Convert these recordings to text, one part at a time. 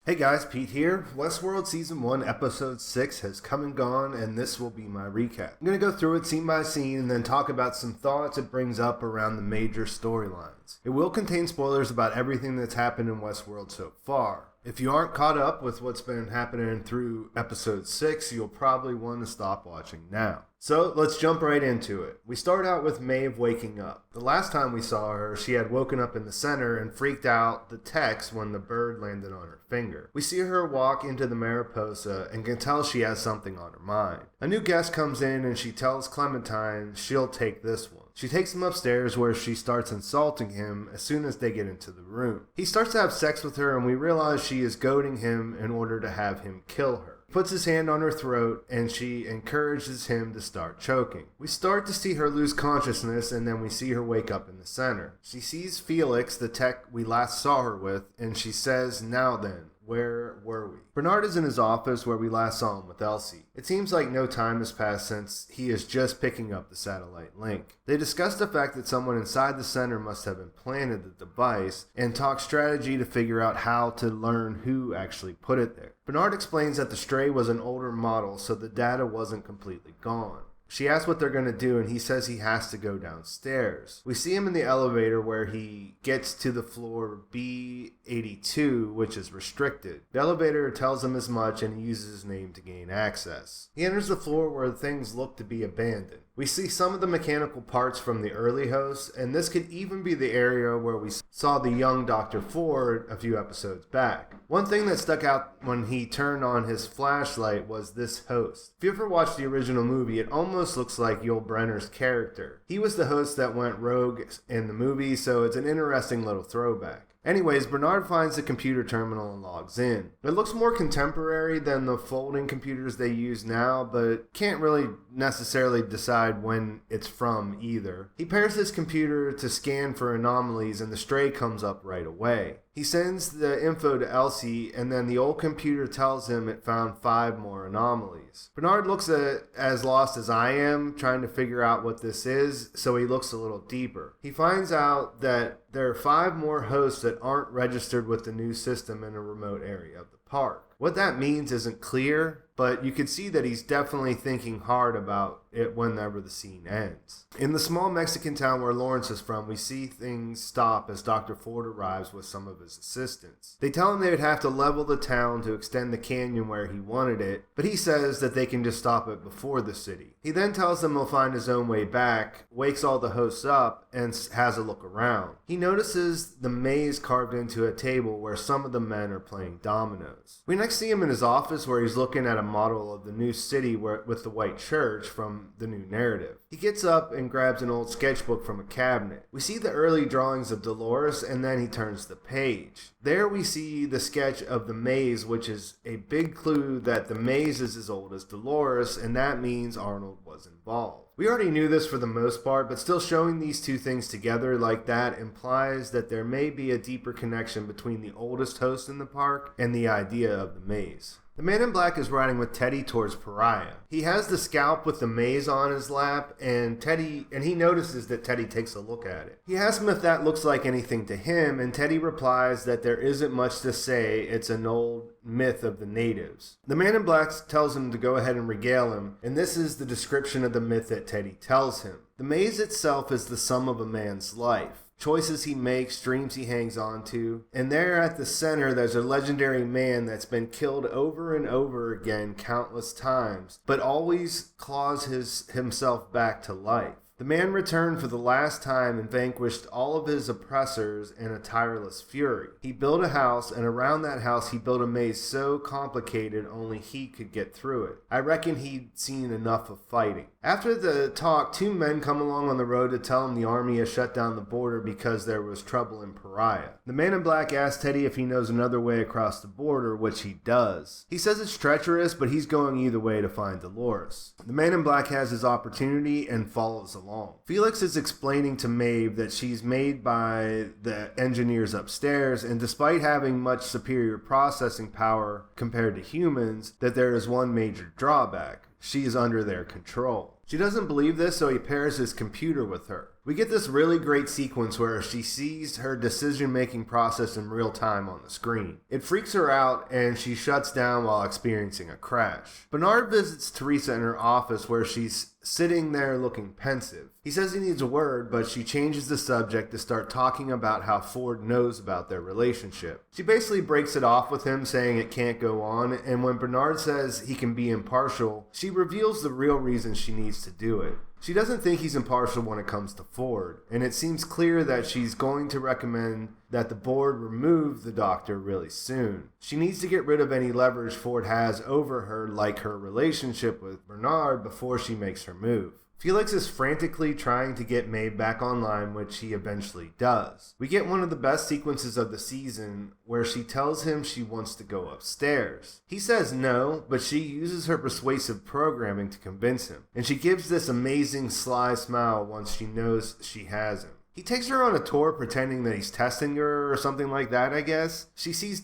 Hey guys, Pete here. Westworld Season 1 Episode 6 has come and gone, and this will be my recap. I'm going to go through it scene by scene and then talk about some thoughts it brings up around the major storylines. It will contain spoilers about everything that's happened in Westworld so far. If you aren't caught up with what's been happening through Episode 6, you'll probably want to stop watching now. So let's jump right into it. We start out with Maeve waking up. The last time we saw her, she had woken up in the center and freaked out the text when the bird landed on her finger. We see her walk into the Mariposa and can tell she has something on her mind. A new guest comes in and she tells Clementine she'll take this one. She takes him upstairs where she starts insulting him as soon as they get into the room. He starts to have sex with her and we realize she is goading him in order to have him kill her. He puts his hand on her throat and she encourages him to start choking. We start to see her lose consciousness and then we see her wake up in the center. She sees Felix, the tech we last saw her with, and she says, "Now then, where were we?" Bernard is in his office where we last saw him with Elsie. It seems like no time has passed since he is just picking up the satellite link. They discuss the fact that someone inside the center must have implanted the device and talk strategy to figure out how to learn who actually put it there. Bernard explains that the Stray was an older model, so the data wasn't completely gone. She asks what they're going to do, and he says he has to go downstairs. We see him in the elevator where he gets to the floor B82, which is restricted. The elevator tells him as much, and he uses his name to gain access. He enters the floor where things look to be abandoned. We see some of the mechanical parts from the early hosts, and this could even be the area where we saw the young Dr. Ford a few episodes back. One thing that stuck out when he turned on his flashlight was this host. If you ever watched the original movie, it almost looks like Yul Brynner's character. He was the host that went rogue in the movie, so it's an interesting little throwback. Anyways, Bernard finds the computer terminal and logs in. It looks more contemporary than the folding computers they use now, but can't really necessarily decide when it's from either. He pairs his computer to scan for anomalies and the Stray comes up right away. He sends the info to Elsie, and then the old computer tells him it found 5 more anomalies. Bernard looks as lost as I am, trying to figure out what this is, so he looks a little deeper. He finds out that there are 5 more hosts that aren't registered with the new system in a remote area of the park. What that means isn't clear, but you can see that he's definitely thinking hard about it whenever the scene ends. In the small Mexican town where Lawrence is from, we see things stop as Dr. Ford arrives with some of his assistants. They tell him they would have to level the town to extend the canyon where he wanted it, but he says that they can just stop it before the city. He then tells them he'll find his own way back, wakes all the hosts up, and has a look around. He notices the maze carved into a table where some of the men are playing dominoes. We next see him in his office where he's looking at a model of the new city with the white church from the new narrative. He gets up and grabs an old sketchbook from a cabinet. We see the early drawings of Dolores and then he turns the page. There we see the sketch of the maze, which is a big clue that the maze is as old as Dolores, and that means Arnold was involved. We already knew this for the most part, but still showing these two things together like that implies that there may be a deeper connection between the oldest host in the park and the idea of the maze. The man in black is riding with Teddy towards Pariah. He has the scalp with the maze on his lap, and he notices that Teddy takes a look at it. He asks him if that looks like anything to him, and Teddy replies that there isn't much to say, it's an old myth of the natives. The man in black tells him to go ahead and regale him, and this is the description of the myth that Teddy tells him. The maze itself is the sum of a man's life. Choices he makes, dreams he hangs on to, and there at the center there's a legendary man that's been killed over and over again countless times, but always claws himself back to life. The man returned for the last time and vanquished all of his oppressors in a tireless fury. He built a house, and around that house he built a maze so complicated only he could get through it. I reckon he'd seen enough of fighting. After the talk, 2 men come along on the road to tell him the army has shut down the border because there was trouble in Pariah. The man in black asks Teddy if he knows another way across the border, which he does. He says it's treacherous, but he's going either way to find Dolores. The man in black has his opportunity and follows along. Felix is explaining to Maeve that she's made by the engineers upstairs, and despite having much superior processing power compared to humans, that there is one major drawback. She is under their control. She doesn't believe this, so he pairs his computer with her. We get this really great sequence where she sees her decision-making process in real time on the screen. It freaks her out and she shuts down while experiencing a crash. Bernard visits Teresa in her office where she's sitting there looking pensive. He says he needs a word, but she changes the subject to start talking about how Ford knows about their relationship. She basically breaks it off with him, saying it can't go on, and when Bernard says he can be impartial, she reveals the real reason she needs to do it. She doesn't think he's impartial when it comes to Ford, and it seems clear that she's going to recommend that the board remove the doctor really soon. She needs to get rid of any leverage Ford has over her, like her relationship with Bernard, before she makes her move. Felix is frantically trying to get Maeve back online, which he eventually does. We get one of the best sequences of the season where she tells him she wants to go upstairs. He says no, but she uses her persuasive programming to convince him, and she gives this amazing sly smile once she knows she has him. He takes her on a tour pretending that he's testing her or something like that, I guess. She sees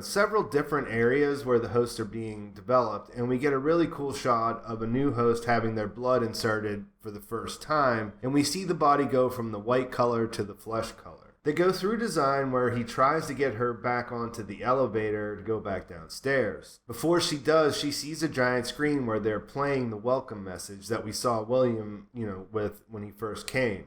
several different areas where the hosts are being developed, and we get a really cool shot of a new host having their blood inserted for the first time, and we see the body go from the white color to the flesh color. They go through design where he tries to get her back onto the elevator to go back downstairs. Before she does, she sees a giant screen where they're playing the welcome message that we saw William, with when he first came.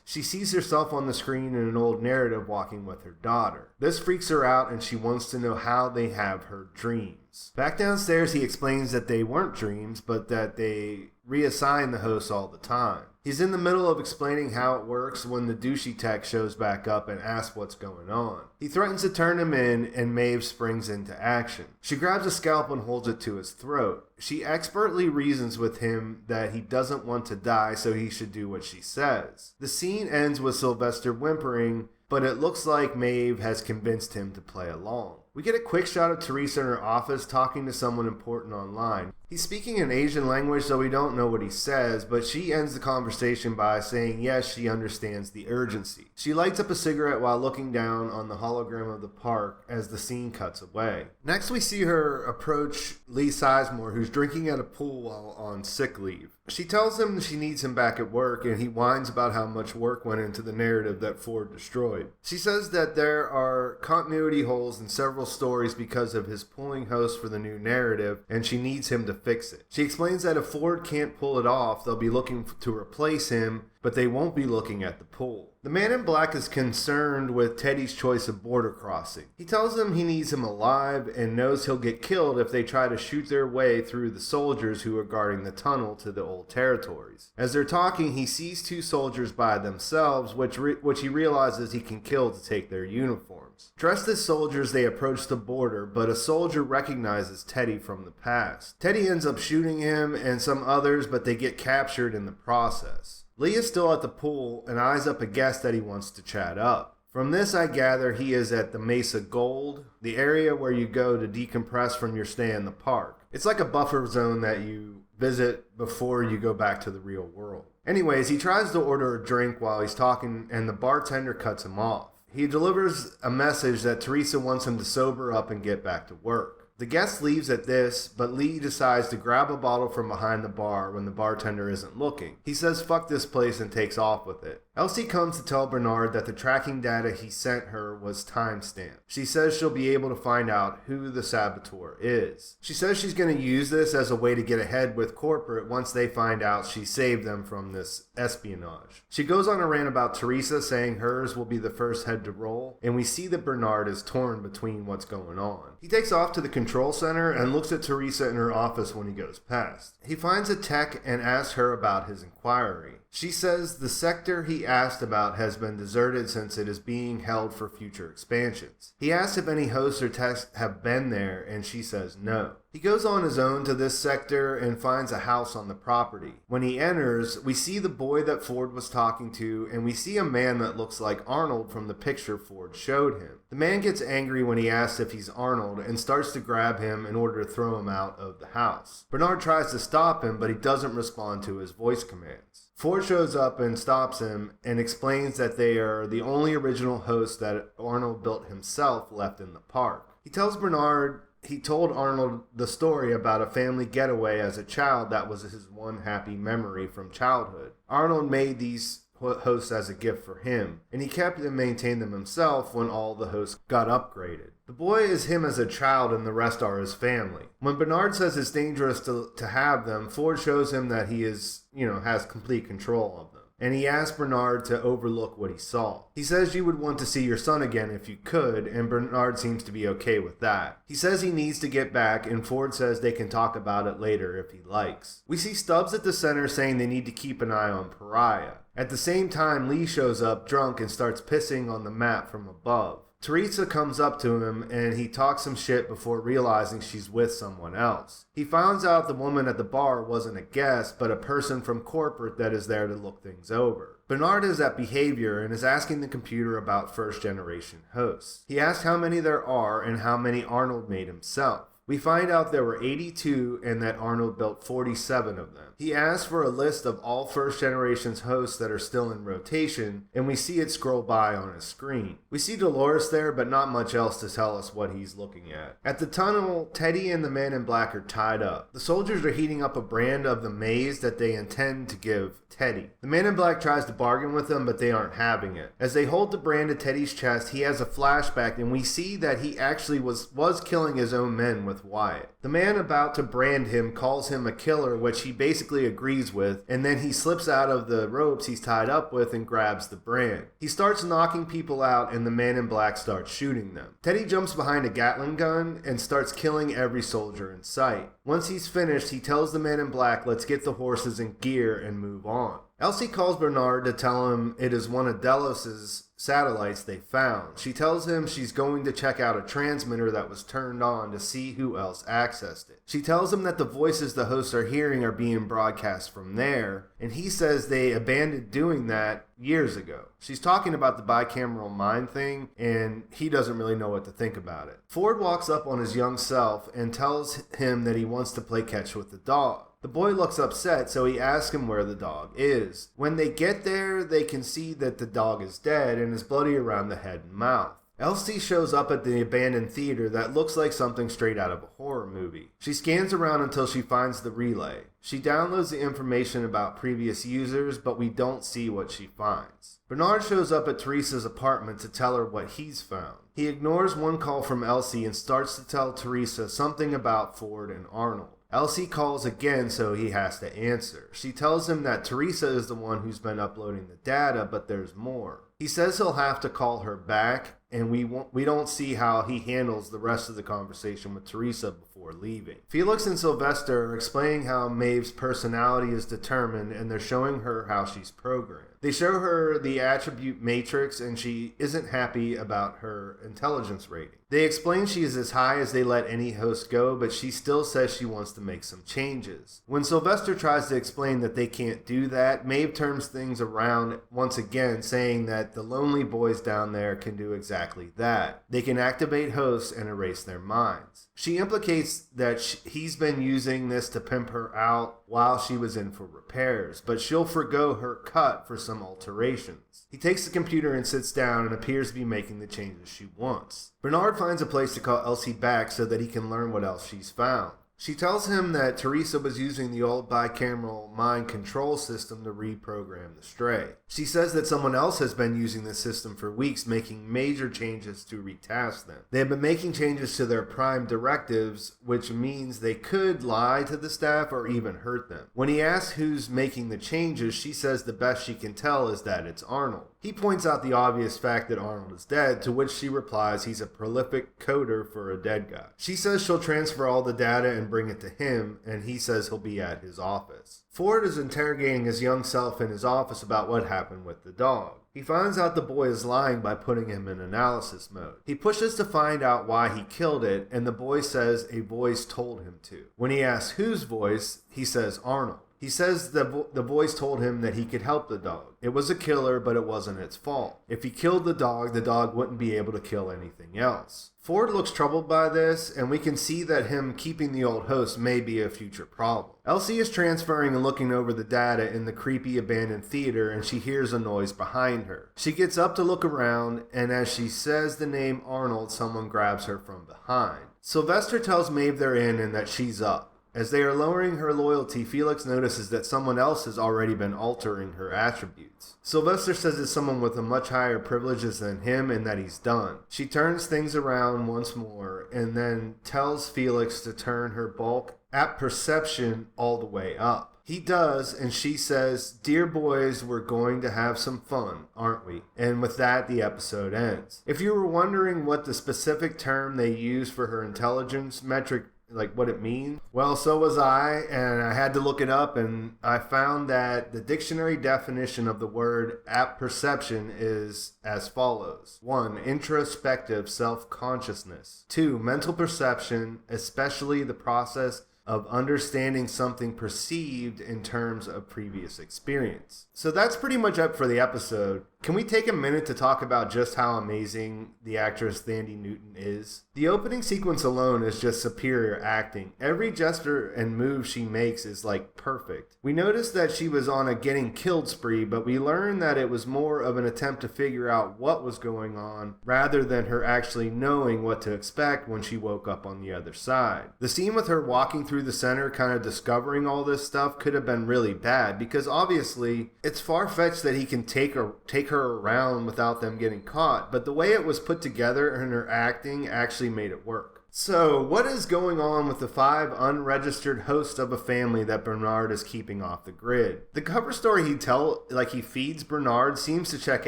She sees herself on the screen in an old narrative walking with her daughter. This freaks her out and she wants to know how they have her dreams. Back downstairs, he explains that they weren't dreams, but that they reassign the hosts all the time. He's in the middle of explaining how it works when the douchey tech shows back up and asks what's going on. He threatens to turn him in, and Maeve springs into action. She grabs a scalpel and holds it to his throat. She expertly reasons with him that he doesn't want to die, so he should do what she says. The scene ends with Sylvester whimpering, but it looks like Maeve has convinced him to play along. We get a quick shot of Teresa in her office talking to someone important online. He's speaking an Asian language, so we don't know what he says, but she ends the conversation by saying yes, she understands the urgency. She lights up a cigarette while looking down on the hologram of the park as the scene cuts away. Next, we see her approach Lee Sizemore, who's drinking at a pool while on sick leave. She tells him she needs him back at work, and he whines about how much work went into the narrative that Ford destroyed. She says that there are continuity holes in several stories because of his pulling host for the new narrative, and she needs him to fix it. She explains that if Ford can't pull it off, they'll be looking to replace him, but they won't be looking at the pool. The man in black is concerned with Teddy's choice of border crossing. He tells him he needs him alive and knows he'll get killed if they try to shoot their way through the soldiers who are guarding the tunnel to the old territories. As they're talking, he sees two soldiers by themselves, which he realizes he can kill to take their uniforms. Dressed as soldiers, they approach the border, but a soldier recognizes Teddy from the past. Teddy ends up shooting him and some others, but they get captured in the process. Lee is still at the pool and eyes up a guest that he wants to chat up. From this, I gather he is at the Mesa Gold, the area where you go to decompress from your stay in the park. It's like a buffer zone that you visit before you go back to the real world. Anyways, he tries to order a drink while he's talking, and the bartender cuts him off. He delivers a message that Teresa wants him to sober up and get back to work. The guest leaves at this, but Lee decides to grab a bottle from behind the bar when the bartender isn't looking. He says fuck this place and takes off with it. Elsie comes to tell Bernard that the tracking data he sent her was timestamped. She says she'll be able to find out who the saboteur is. She says she's going to use this as a way to get ahead with corporate once they find out she saved them from this espionage. She goes on a rant about Teresa, saying hers will be the first head to roll, and we see that Bernard is torn between what's going on. He takes off to the control center and looks at Teresa in her office when he goes past. He finds a tech and asks her about his inquiry. She says the sector he asked about has been deserted since it is being held for future expansions. He asks if any hosts or techs have been there, and she says no. He goes on his own to this sector and finds a house on the property. When he enters, we see the boy that Ford was talking to, and we see a man that looks like Arnold from the picture Ford showed him. The man gets angry when he asks if he's Arnold and starts to grab him in order to throw him out of the house. Bernard tries to stop him, but he doesn't respond to his voice commands. Ford shows up and stops him and explains that they are the only original hosts that Arnold built himself left in the park. He tells Bernard he told Arnold the story about a family getaway as a child that was his one happy memory from childhood. Arnold made these hosts as a gift for him, and he kept and maintained them himself when all the hosts got upgraded. The boy is him as a child and the rest are his family. When Bernard says it's dangerous to have them, Ford shows him that he has complete control of them. And he asks Bernard to overlook what he saw. He says you would want to see your son again if you could, and Bernard seems to be okay with that. He says he needs to get back, and Ford says they can talk about it later if he likes. We see Stubbs at the center saying they need to keep an eye on Pariah. At the same time, Lee shows up drunk and starts pissing on the map from above. Teresa comes up to him and he talks some shit before realizing she's with someone else. He finds out the woman at the bar wasn't a guest, but a person from corporate that is there to look things over. Bernard is at behavior and is asking the computer about first-generation hosts. He asks how many there are and how many Arnold made himself. We find out there were 82 and that Arnold built 47 of them. He asks for a list of all first generation's hosts that are still in rotation, and we see it scroll by on his screen. We see Dolores there, but not much else to tell us what he's looking at. At the tunnel, Teddy and the man in black are tied up. The soldiers are heating up a brand of the maize that they intend to give Teddy. The man in black tries to bargain with them, but they aren't having it. As they hold the brand to Teddy's chest, he has a flashback, and we see that he actually was killing his own men with Wyatt. The man about to brand him calls him a killer, which he basically agrees with, and then he slips out of the ropes he's tied up with and grabs the brand. He starts knocking people out, and the man in black starts shooting them. Teddy jumps behind a Gatling gun and starts killing every soldier in sight. Once he's finished, he tells the man in black, let's get the horses in gear and move on. Elsie calls Bernard to tell him it is one of Delos's satellites they found. She tells him she's going to check out a transmitter that was turned on to see who else accessed it. She tells him that the voices the hosts are hearing are being broadcast from there, and he says they abandoned doing that years ago. She's talking about the bicameral mind thing, and he doesn't really know what to think about it. Ford walks up on his young self and tells him that he wants to play catch with the dog. The boy looks upset, so he asks him where the dog is. When they get there, they can see that the dog is dead and is bloody around the head and mouth. Elsie shows up at the abandoned theater that looks like something straight out of a horror movie. She scans around until she finds the relay. She downloads the information about previous users, but we don't see what she finds. Bernard shows up at Teresa's apartment to tell her what he's found. He ignores one call from Elsie and starts to tell Teresa something about Ford and Arnold. Elsie calls again, so he has to answer. She tells him that Teresa is the one who's been uploading the data, but there's more. He says he'll have to call her back, and we don't see how he handles the rest of the conversation with Teresa before leaving. Felix and Sylvester are explaining how Maeve's personality is determined, and they're showing her how she's programmed. They show her the attribute matrix, and she isn't happy about her intelligence rating. They explain she is as high as they let any host go, but she still says she wants to make some changes. When Sylvester tries to explain that they can't do that, Maeve turns things around once again, saying that the lonely boys down there can do exactly that. They can activate hosts and erase their minds. She implicates that he's been using this to pimp her out while she was in for repairs, but she'll forgo her cut for some alterations. He takes the computer and sits down and appears to be making the changes she wants. Bernard finds a place to call Elsie back so that he can learn what else she's found. She tells him that Teresa was using the old bicameral mind control system to reprogram the Stray. She says that someone else has been using this system for weeks, making major changes to retask them. They have been making changes to their prime directives, which means they could lie to the staff or even hurt them. When he asks who's making the changes, she says the best she can tell is that it's Arnold. He points out the obvious fact that Arnold is dead, to which she replies he's a prolific coder for a dead guy. She says she'll transfer all the data and bring it to him, and he says he'll be at his office. Ford is interrogating his young self in his office about what happened with the dog. He finds out the boy is lying by putting him in analysis mode. He pushes to find out why he killed it, and the boy says a voice told him to. When he asks whose voice, he says Arnold. He says the voice told him that he could help the dog. It was a killer, but it wasn't its fault. If he killed the dog wouldn't be able to kill anything else. Ford looks troubled by this, and we can see that him keeping the old host may be a future problem. Elsie is transferring and looking over the data in the creepy abandoned theater, and she hears a noise behind her. She gets up to look around, and as she says the name Arnold, someone grabs her from behind. Sylvester tells Maeve they're in and that she's up. As they are lowering her loyalty, Felix notices that someone else has already been altering her attributes. Sylvester says it's someone with a much higher privileges than him and that he's done. She turns things around once more and then tells Felix to turn her bulk at perception all the way up. He does, and she says, "Dear boys, we're going to have some fun, aren't we?" And with that, the episode ends. If you were wondering what the specific term they use for her intelligence metric, like what it means, well, so was I, and I had to look it up, and I found that the dictionary definition of the word apperception is as follows. 1. Introspective self-consciousness. 2. Mental perception, especially the process of understanding something perceived in terms of previous experience. So that's pretty much up for the episode. Can we take a minute to talk about just how amazing the actress Thandie Newton is? The opening sequence alone is just superior acting. Every gesture and move she makes is like perfect. We noticed that she was on a getting killed spree, but we learned that it was more of an attempt to figure out what was going on rather than her actually knowing what to expect when she woke up on the other side. The scene with her walking through the center kind of discovering all this stuff could have been really bad because obviously it's far-fetched that he can take her around without them getting caught, but the way it was put together and her acting actually made it work. So, what is going on with the 5 unregistered hosts of a family that Bernard is keeping off the grid? The cover story he feeds Bernard seems to check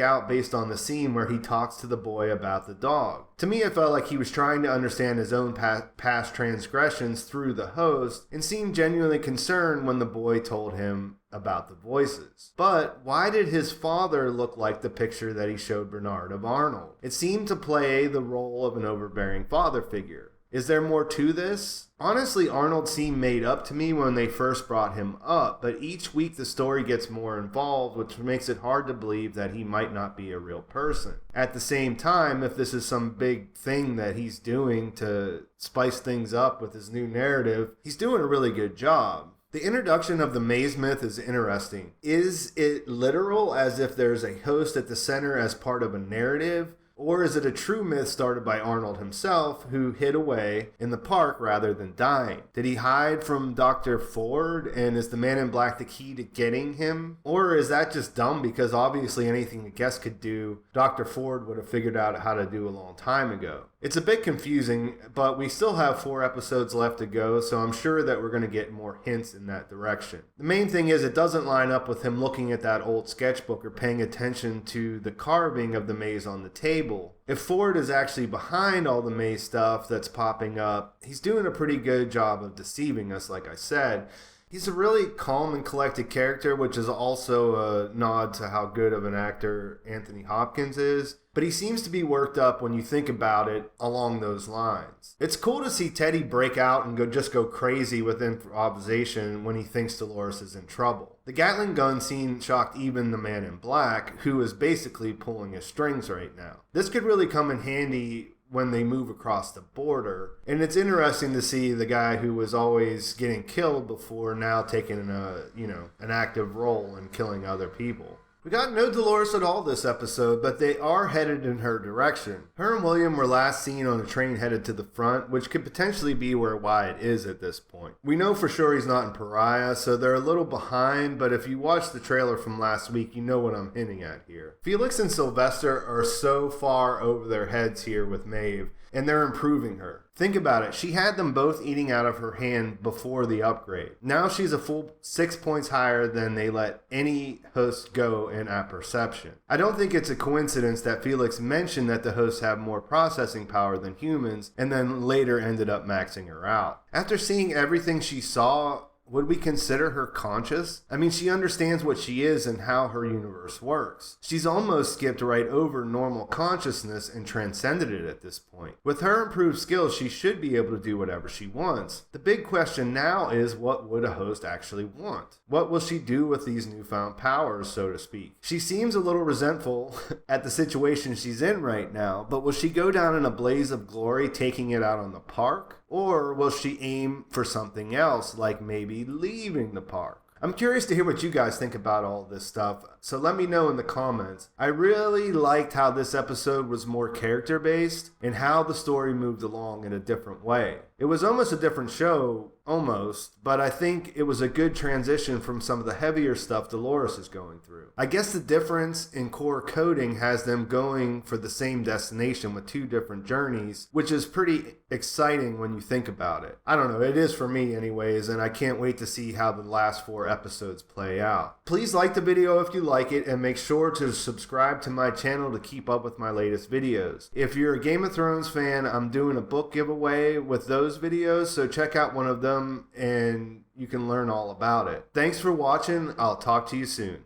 out based on the scene where he talks to the boy about the dog. To me, it felt like he was trying to understand his own past transgressions through the host and seemed genuinely concerned when the boy told him about the voices. But why did his father look like the picture that he showed Bernard of Arnold? It seemed to play the role of an overbearing father figure. Is there more to this? Honestly, Arnold seemed made up to me when they first brought him up, but each week the story gets more involved, which makes it hard to believe that he might not be a real person. At the same time, if this is some big thing that he's doing to spice things up with his new narrative, he's doing a really good job. The introduction of the Maeve myth is interesting. Is it literal, as if there's a host at the center as part of a narrative? Or is it a true myth started by Arnold himself, who hid away in the park rather than dying? Did he hide from Dr. Ford, and is the man in black the key to getting him? Or is that just dumb because obviously anything the guest could do, Dr. Ford would have figured out how to do a long time ago? It's a bit confusing, but we still have 4 episodes left to go, so I'm sure that we're going to get more hints in that direction. The main thing is it doesn't line up with him looking at that old sketchbook or paying attention to the carving of the maze on the table. If Ford is actually behind all the maze stuff that's popping up, he's doing a pretty good job of deceiving us, like I said. He's a really calm and collected character, which is also a nod to how good of an actor Anthony Hopkins is. But he seems to be worked up when you think about it along those lines. It's cool to see Teddy break out and go crazy with improvisation when he thinks Dolores is in trouble. The Gatling gun scene shocked even the man in black, who is basically pulling his strings right now. This could really come in handy when they move across the border. And it's interesting to see the guy who was always getting killed before now taking an active role in killing other people. We got no Dolores at all this episode, but they are headed in her direction. Her and William were last seen on a train headed to the front, which could potentially be where Wyatt is at this point. We know for sure he's not in Pariah, so they're a little behind, but if you watched the trailer from last week, you know what I'm hinting at here. Felix and Sylvester are so far over their heads here with Maeve, and they're improving her. Think about it. She had them both eating out of her hand before the upgrade. Now she's a full 6 points higher than they let any host go in apperception. I don't think it's a coincidence that Felix mentioned that the hosts have more processing power than humans and then later ended up maxing her out. After seeing everything she saw, would we consider her conscious? I mean, she understands what she is and how her universe works. She's almost skipped right over normal consciousness and transcended it at this point. With her improved skills, she should be able to do whatever she wants. The big question now is, what would a host actually want? What will she do with these newfound powers, so to speak? She seems a little resentful at the situation she's in right now, but will she go down in a blaze of glory taking it out on the park? Or will she aim for something else, like maybe leaving the park? I'm curious to hear what you guys think about all this stuff, so let me know in the comments. I really liked how this episode was more character-based and how the story moved along in a different way. It was almost a different show almost, but I think it was a good transition from some of the heavier stuff Dolores is going through. I guess the difference in core coding has them going for the same destination with two different journeys, which is pretty exciting when you think about it. I don't know, it is for me anyways, and I can't wait to see how the last 4 episodes play out. Please like the video if you like it, and make sure to subscribe to my channel to keep up with my latest videos. If you're a Game of Thrones fan, I'm doing a book giveaway with those videos, so check out one of them and you can learn all about it. Thanks for watching. I'll talk to you soon.